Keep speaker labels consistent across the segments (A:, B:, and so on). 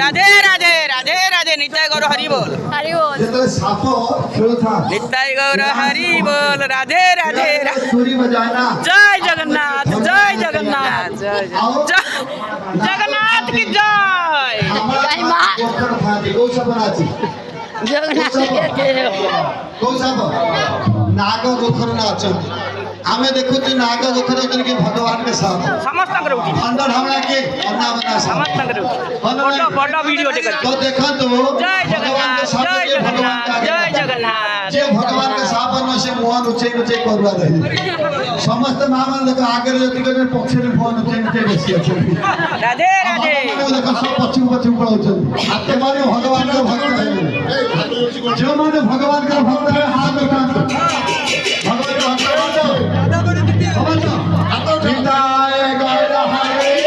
A: राधे राधे राधे राधे नित्य गौर हरि बोल
B: हरि बोल
A: नित्य गौर हरि बोल राधे राधे
C: जय जगन्नाथ
A: जगन्नाथ की जय
D: नाग गोखर नाच आमे देखु नाग गोखर भगवान के साथ
A: समस्त
D: अंदर हमरा के
A: समस्त बड़ा वीडियो
D: तो देखो तो
A: जय जगन्नाथ जय जगन्नाथ जय जगन्नाथ
D: जे भगवान के सावन से मोहन उच्चे उच्चे करवा रही समस्त महामान देखो आगे जति के पक्ष में मोहन उच्चे उच्चे बसी अछि
A: राधे राधे
D: देखो सब पश्चिम पश्चिम पड़ौछन हाथ माने भगवान के भक्त है जो माने भगवान के भक्त है हाथ उठा भगवान के भक्त विदाय गौर हरे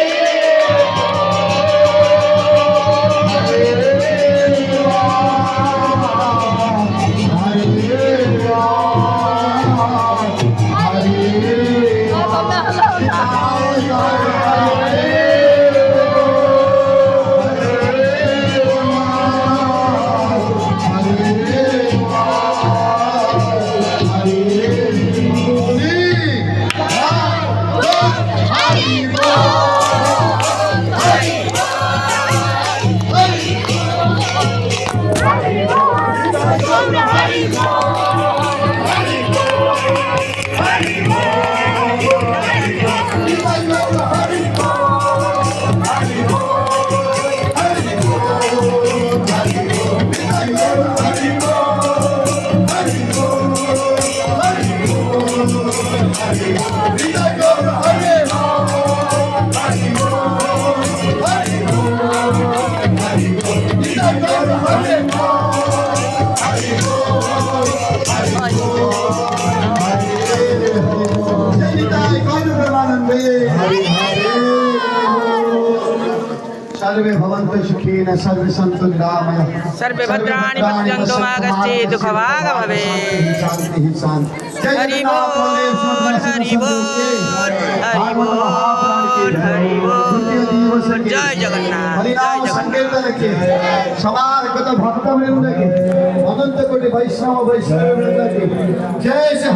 D: सर्वे भवन्तु सुखिनः सर्वे सन्तु निरामयाः
A: सर्वे भद्राणि पश्यन्तु मा कश्चित् दुःखभाग् भवेत्
D: शान्ति शान्ति
A: हरि बोल हरि बोल हरि बोल हरि बोल जय जगन्नाथ
D: हरिनाम संकीर्तन के समागत भक्त वृंद के अनंत कोटि वैष्णव वृंद के जय से